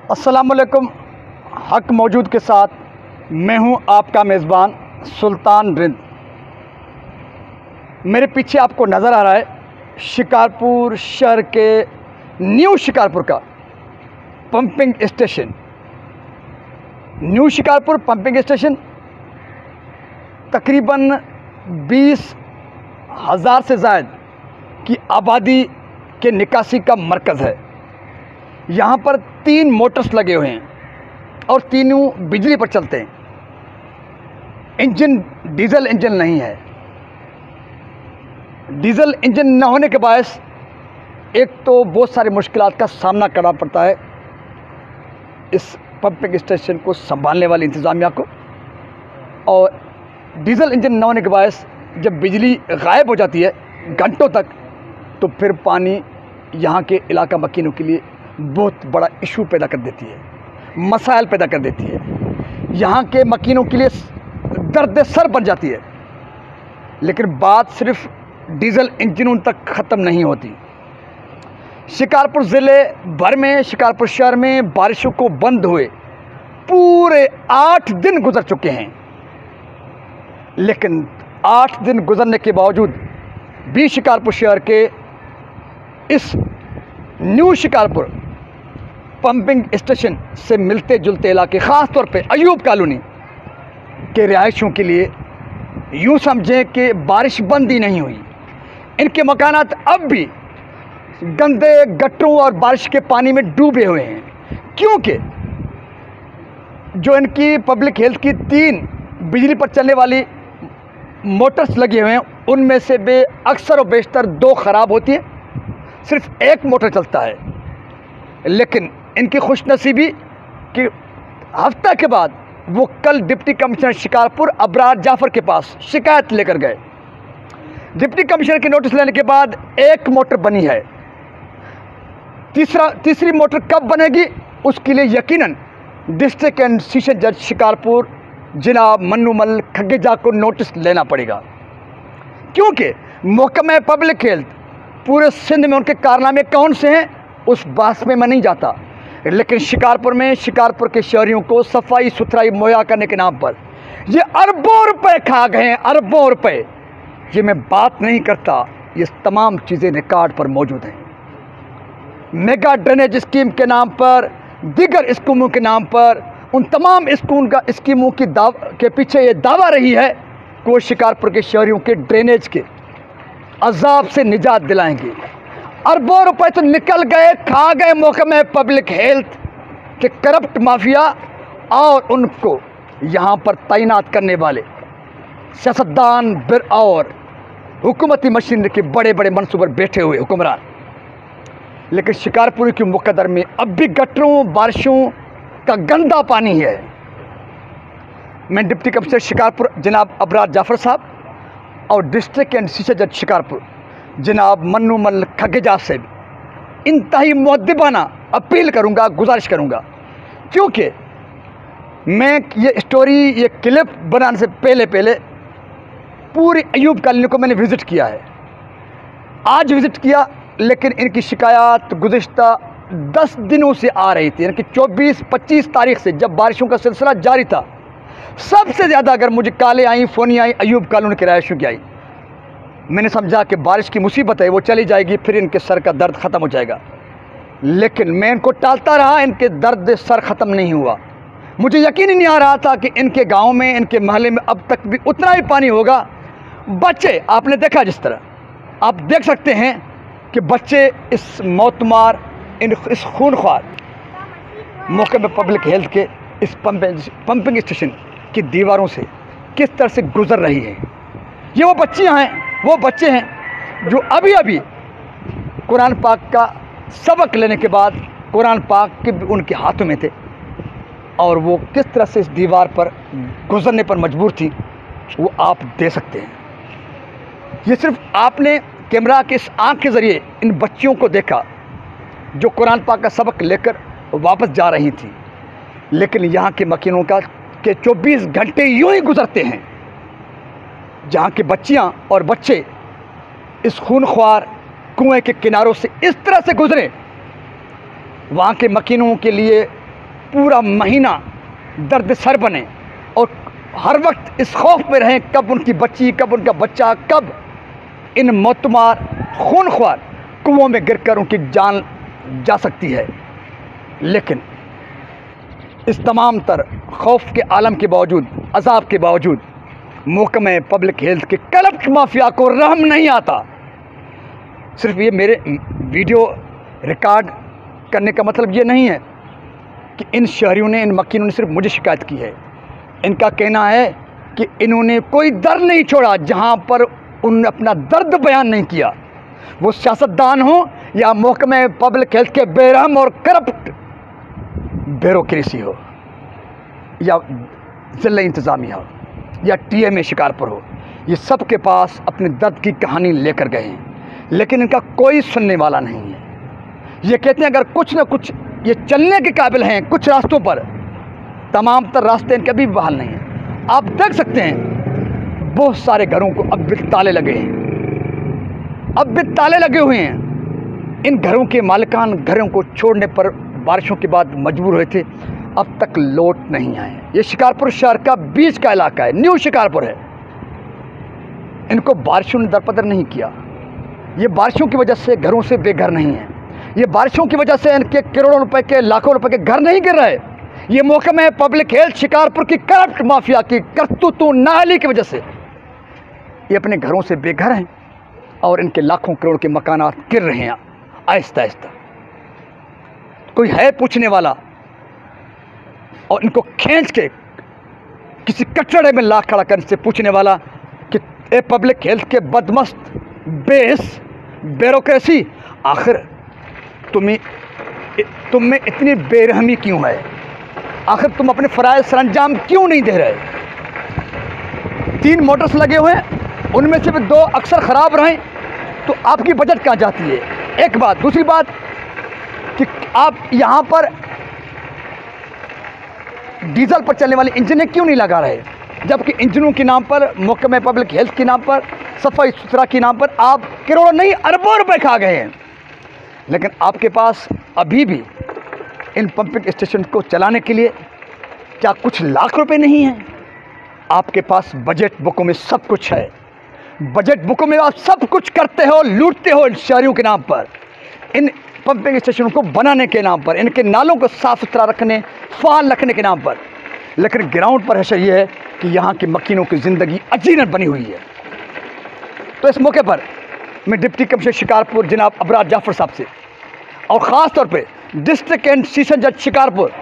अस्सलाम वालेकुम। हक मौजूद के साथ मैं हूं आपका मेज़बान सुल्तान रिंद। मेरे पीछे आपको नज़र आ रहा है शिकारपुर शहर के न्यू शिकारपुर का pumping station. New Shikarpur pumping station तकरीबन 20,000 से ज़ायद की आबादी के निकासी का मरकज़ है। यहाँ पर 3 मोटर्स लगे हुए हैं और तीनों बिजली पर चलते हैं। इंजन डीजल इंजन नहीं है। डीजल इंजन न होने के बायस एक तो बहुत सारी मुश्किलात का सामना करना पड़ता है इस पंपिंग स्टेशन को संभालने वाली इंतज़ामिया को, और डीजल इंजन न होने के बायस जब बिजली गायब हो जाती है घंटों तक, तो फिर पानी यहाँ के इलाका मकीनों के लिए बहुत बड़ा इशू पैदा कर देती है, मसाइल पैदा कर देती है, यहाँ के मकीनों के लिए दर्द सर बन जाती है। लेकिन बात सिर्फ डीजल इंजनों तक ख़त्म नहीं होती। शिकारपुर ज़िले भर में, शिकारपुर शहर में बारिशों को बंद हुए पूरे 8 दिन गुजर चुके हैं, लेकिन 8 दिन गुजरने के बावजूद भी शिकारपुर शहर के इस न्यू शिकारपुर पंपिंग स्टेशन से मिलते जुलते इलाके, ख़ास तौर पे अयूब कॉलोनी के रिहायशियों के लिए यूँ समझें कि बारिश बंद ही नहीं हुई। इनके मकानात अब भी गंदे गटरों और बारिश के पानी में डूबे हुए हैं, क्योंकि जो इनकी पब्लिक हेल्थ की 3 बिजली पर चलने वाली मोटर्स लगे हुए हैं, उनमें से वे अक्सर और बेशतर 2 ख़राब होती हैं, सिर्फ 1 मोटर चलता है। लेकिन इनकी खुशनसीबी कि हफ्ता के बाद वो कल डिप्टी कमिश्नर शिकारपुर अबरार जाफ़र के पास शिकायत लेकर गए। डिप्टी कमिश्नर के नोटिस लेने के बाद 1 मोटर बनी है। तीसरी मोटर कब बनेगी उसके लिए यकीनन डिस्ट्रिक्ट एंड सेशन जज शिकारपुर जनाब मन्नूमल खगेजा को नोटिस लेना पड़ेगा, क्योंकि महकमा पब्लिक हेल्थ पूरे सिंध में उनके कारनामे कौन से हैं उस बात में मैं नहीं जाता, लेकिन शिकारपुर में शिकारपुर के शहरियों को सफाई सुथराई मुहैया करने के नाम पर ये अरबों रुपए खा गए हैं, अरबों रुपए। ये मैं बात नहीं करता, ये तमाम चीज़ें रिकॉर्ड पर मौजूद हैं। मेगा ड्रेनेज स्कीम के नाम पर, दीगर स्कीमों के नाम पर, उन तमाम स्कीमों के पीछे ये दावा रही है कि वो शिकारपुर के शहरियों के ड्रेनेज के अजाब से निजात दिलाएंगे। अरबों रुपए तो निकल गए, खा गए महकमा पब्लिक हेल्थ के करप्ट माफिया और उनको यहाँ पर तैनात करने वाले सियासतदान और हुकूमती मशीनरी के बड़े बड़े मंसूबे बैठे हुए हुक्मरान। लेकिन शिकारपुर के मुकद्दर में अब भी गटरों बारिशों का गंदा पानी है। मैं डिप्टी कमिश्नर शिकारपुर जनाब अबरार जाफ़र साहब और डिस्ट्रिक्ट एंड सेशन जज शिकारपुर जनाब मन्नूमल खगेजा से इंतहाई मुअद्दिबाना अपील करूंगा, गुजारिश करूंगा, क्योंकि मैं ये क्लिप बनाने से पहले पूरी अयूब कॉलोनी को मैंने विज़िट किया है। आज विज़िट किया, लेकिन इनकी शिकायत गुज़िश्ता 10 दिनों से आ रही थी, यानी कि 24-25 तारीख से जब बारिशों का सिलसिला जारी था। सबसे ज़्यादा अगर मुझे कॉलें आई, फ़ोन आई अयूब कॉलोनी के रिहायशियों की आई। मैंने समझा कि बारिश की मुसीबत है, वो चली जाएगी, फिर इनके सर का दर्द ख़त्म हो जाएगा। लेकिन मैं इनको टालता रहा, इनके दर्द सर ख़त्म नहीं हुआ। मुझे यकीन ही नहीं आ रहा था कि इनके गांव में, इनके मोहल्ले में अब तक भी उतना ही पानी होगा। बच्चे आपने देखा, जिस तरह आप देख सकते हैं कि बच्चे इस मौतमार, इस खूनख्वार महकमा पब्लिक हेल्थ के इस पंपिंग स्टेशन की दीवारों से किस तरह से गुजर रही है। ये वो बच्चियाँ हैं, वो बच्चे हैं जो अभी अभी कुरान पाक का सबक लेने के बाद कुरान पाक के उनके हाथों में थे, और वो किस तरह से इस दीवार पर गुजरने पर मजबूर थी, वो आप दे सकते हैं। ये सिर्फ आपने कैमरा के इस आँख के ज़रिए इन बच्चियों को देखा जो कुरान पाक का सबक लेकर वापस जा रही थी, लेकिन यहाँ के मकीनों के 24 घंटे यूँ ही गुजरते हैं, जहाँ के बच्चियाँ और बच्चे इस खूनख्वार कुएं के किनारों से इस तरह से गुजरे। वहाँ के मकीनों के लिए पूरा महीना दर्द सर बने और हर वक्त इस खौफ में रहें कब उनकी बच्ची, कब उनका बच्चा, कब इन मौतमार खूनख्वार कुओं में गिरकर उनकी जान जा सकती है। लेकिन इस तमाम तर खौफ के आलम के बावजूद, अजाब के बावजूद महकमे पब्लिक हेल्थ के करप्ट माफिया को रहम नहीं आता। सिर्फ ये मेरे वीडियो रिकॉर्ड करने का मतलब ये नहीं है कि इन शहरियों ने, इन मक्कीनों ने सिर्फ मुझे शिकायत की है। इनका कहना है कि इन्होंने कोई दर नहीं छोड़ा जहाँ पर उन्होंने अपना दर्द बयान नहीं किया, वो सियासतदान हो या महकमे पब्लिक हेल्थ के बेरहम और करप्ट ब्यूरोक्रेसी हो या ज़िला इंतज़ामिया हो या TMA शिकारपुर हो, ये सब के पास अपने दर्द की कहानी लेकर गए हैं, लेकिन इनका कोई सुनने वाला नहीं है। ये कहते हैं अगर कुछ ना कुछ ये चलने के काबिल हैं कुछ रास्तों पर, तमाम तर रास्ते इनके अभी बहाल नहीं हैं। आप देख सकते हैं बहुत सारे घरों को अब भी ताले लगे हैं, अब भी ताले लगे हुए हैं। इन घरों के मालिकान घरों को छोड़ने पर बारिशों के बाद मजबूर हुए थे, अब तक लौट नहीं आए। ये शिकारपुर शहर का बीच का इलाका है, न्यू शिकारपुर है। इनको बारिशों ने दरपदर नहीं किया। ये बारिशों की वजह से घरों से बेघर नहीं है, ये बारिशों की वजह से इनके करोड़ों रुपए के, लाखों रुपए के घर नहीं गिर रहे। ये महकमे पब्लिक हेल्थ शिकारपुर की करप्ट माफिया की करतूतों नाहली की वजह से ये अपने घरों से बेघर हैं और इनके लाखों करोड़ के मकानात गिर रहे हैं आहिस्ता आहिस्ता। कोई है पूछने वाला और इनको खींच के किसी कचड़े में ला खड़ा करने से पूछने वाला कि ए पब्लिक हेल्थ के बदमस्त बेस ब्यूरोक्रेसी, आखिर तुम में इतनी बेरहमी क्यों है? आखिर तुम अपने फ़राइज़ सरंजाम क्यों नहीं दे रहे? 3 मोटर्स लगे हुए हैं, उनमें से भी 2 अक्सर ख़राब रहें तो आपकी बजट कहाँ जाती है? एक बात। दूसरी बात कि आप यहाँ पर डीजल पर चलने वाली इंजनें क्यों नहीं लगा रहे, जबकि इंजनों के नाम पर, महकमे पब्लिक हेल्थ के नाम पर, सफाई सुथरा के नाम पर आप करोड़ों नहीं अरबों रुपए खा गए हैं। लेकिन आपके पास अभी भी इन पंपिंग स्टेशन को चलाने के लिए क्या कुछ लाख रुपए नहीं हैं? आपके पास बजट बुकों में सब कुछ है, बजट बुकों में आप सब कुछ करते हो, लूटते हो इन शहरियों के नाम पर, इन पंपिंग स्टेशनों को बनाने के नाम पर, इनके नालों को साफ सुथरा रखने, फाल रखने के नाम पर। लेकिन ग्राउंड पर हैशर ये है कि यहाँ के मकीनों की ज़िंदगी अजीरन बनी हुई है। तो इस मौके पर मैं डिप्टी कमिश्नर शिकारपुर जनाब अबरार जाफर साहब से और ख़ास तौर पे डिस्ट्रिक्ट एंड सेशन जज शिकारपुर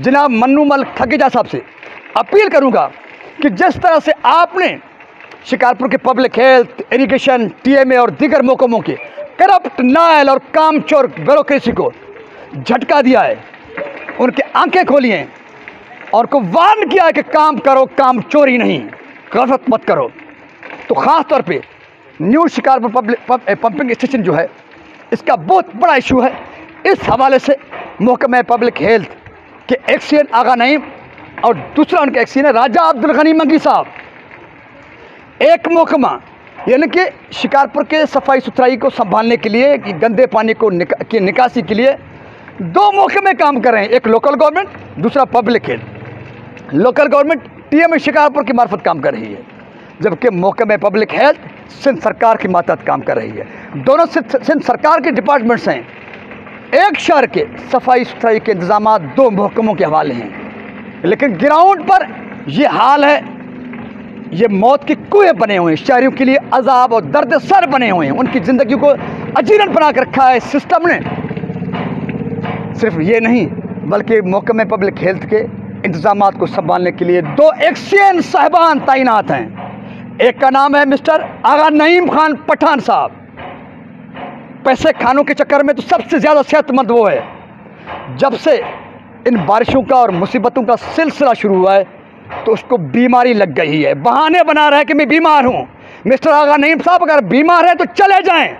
जनाब मन्नूमल खगेजा साहब से अपील करूँगा कि जिस तरह से आपने शिकारपुर के पब्लिक हेल्थ, इरिगेशन, TMA और दीगर महकमों के करप्ट, नायल और कामचोर ब्यूरोक्रेसी को झटका दिया है, उनके आंखें खोली हैं और को वार्न किया है कि काम करो, काम चोरी नहीं, गलत मत करो। तो ख़ास तौर पे न्यू शिकारपुर पंपिंग स्टेशन जो है, इसका बहुत बड़ा इशू है। इस हवाले से महकमे पब्लिक हेल्थ के एक्सीएन आगा नईम और दूसरा उनका एक्सीएन है राजा अब्दुल गनी मंगी साहब। एक महकमा यानी कि शिकारपुर के सफाई सुथराई को संभालने के लिए, गंदे पानी को की निकासी के लिए 2 महकमे काम कर रहे हैं, एक लोकल गवर्नमेंट, दूसरा public health. Local government TMA Shikarpur की मार्फत काम कर रही है, जबकि महकमे पब्लिक हेल्थ सिंध सरकार की मातहत काम कर रही है। दोनों सिंध सरकार के डिपार्टमेंट्स हैं। एक शहर के सफाई सुथराई के इंतजाम 2 महकमों के हवाले हैं, लेकिन ग्राउंड पर ये हाल है, ये मौत के कुएं बने हुए हैं, शहरियों के लिए अजाब और दर्द सर बने हुए हैं, उनकी ज़िंदगी को अजीरन बना कर रखा है सिस्टम ने। सिर्फ ये नहीं बल्कि महकमे पब्लिक हेल्थ के इंतजाम को संभालने के लिए 2 एक्सीएन साहिबान तैनात हैं। एक का नाम है मिस्टर आगा नईम खान पठान साहब। पैसे खानों के चक्कर में तो सबसे ज़्यादा सेहतमंद वो है। जब से इन बारिशों का और मुसीबतों का सिलसिला शुरू हुआ है तो उसको बीमारी लग गई है, बहाने बना रहा है कि मैं बीमार हूँ। मिस्टर आगा नईम साहब अगर बीमार हैं तो चले जाएं,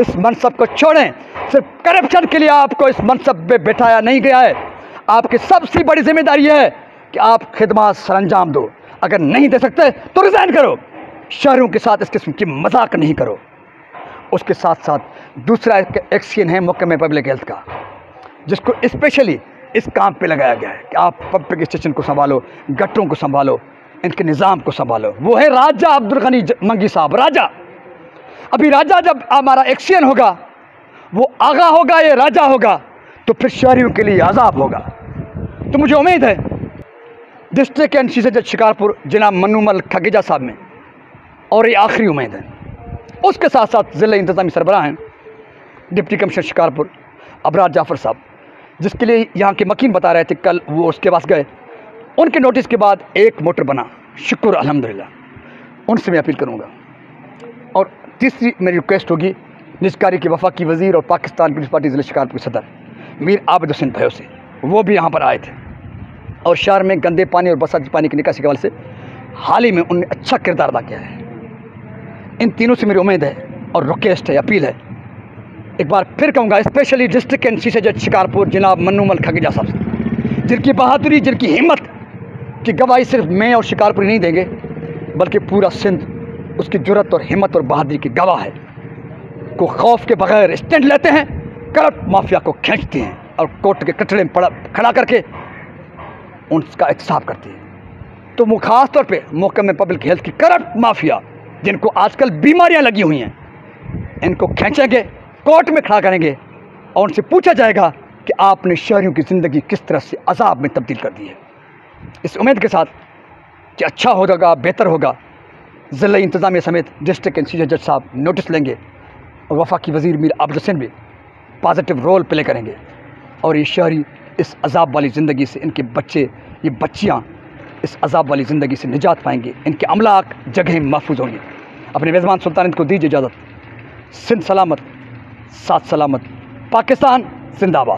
इस मनसब को छोड़ें। सिर्फ करप्शन के लिए आपको इस मनसब पे बैठाया नहीं गया है। आपकी सबसे बड़ी जिम्मेदारी है कि आप खिदमत सरंजाम दो। अगर नहीं दे सकते तो रिज़ाइन करो। शहरों के साथ इस किस्म की मजाक नहीं करो। उसके साथ साथ दूसरा एक्सीन है महकमे पब्लिक हेल्थ का, जिसको स्पेशली इस काम पे लगाया गया है कि आप पब्लिक स्टेशन को संभालो, गटरों को संभालो, इनके निज़ाम को संभालो। वो है राजा अब्दुल गनी मंगी साहब, राजा। अभी राजा जब हमारा एक्शन होगा, वो आगा होगा, ये राजा होगा, तो फिर शहरियों के लिए अजाब होगा। तो मुझे उम्मीद है डिस्ट्रिक्ट एंड सेशन जज शिकारपुर जनाब मन्नूमल खगेजा साहब में, और ये आखिरी उम्मीद है, उसके साथ साथ ज़िला इंतज़ामी सरबराह हैं डिप्टी कमिश्नर शिकारपुर अबरार जाफ़र साहब, जिसके लिए यहाँ के मकीन बता रहे थे कल वो उसके पास गए, उनके नोटिस के बाद एक मोटर बना, शुक्र अल्हम्दुलिल्लाह। उनसे मैं अपील करूँगा। और तीसरी मेरी रिक्वेस्ट होगी निजकारी के वफाकी वज़ीर और पाकिस्तान पीपल्स पार्टी ज़िला शिकारपुर के सदर मीर आबिद हुसैन भयो से, वो भी यहाँ पर आए थे और शहर में गंदे पानी और बरसाती पानी की निकासी के हवाले से हाल ही में उन्होंने अच्छा किरदार अदा किया है। इन तीनों से मेरी उम्मीद है और रिक्वेस्ट है, अपील है, एक बार फिर कहूँगा, स्पेशली डिस्ट्रिक्ट एंड सेशन जज शिकारपुर जनाब मन्नूमल खगेजा साहब से, जिनकी बहादुरी, जिनकी हिम्मत की गवाही सिर्फ मैं और शिकारपुर नहीं देंगे, बल्कि पूरा सिंध उसकी जुर्रत और हिम्मत और बहादुरी की गवाह है, को खौफ के बगैर स्टैंड लेते हैं, करप्ट माफिया को खींचते हैं और कोर्ट के कटड़े में खड़ा करके उनका एहतसाब करते हैं। तो वो खास तौर पे महकमे पब्लिक हेल्थ की करप्ट माफिया, जिनको आजकल बीमारियां लगी हुई हैं, इनको खींचेंगे, कोर्ट में खड़ा करेंगे और उनसे पूछा जाएगा कि आपने शहरियों की ज़िंदगी किस तरह से अजाब में तब्दील कर दी है। इस उम्मीद के साथ कि अच्छा होगा, बेहतर होगा, ज़िला इंतज़ामिया समेत डिस्ट्रिक्ट एंड सेशन जज साहब नोटिस लेंगे और वफाकी वज़ीर मीर आबिद हुसैन भी पॉजिटिव रोल प्ले करेंगे और ये शहरी इस अजाब वाली ज़िंदगी से, इनके बच्चे, ये बच्चियाँ इस अजाब वाली ज़िंदगी से निजात पाएंगे, इनके अमलाक जगह महफूज होंगी। अपने मेज़बान सुल्तान को दीजिए इजाज़त। सिंध सलामत, साथ सलामत, पाकिस्तान जिंदाबाद।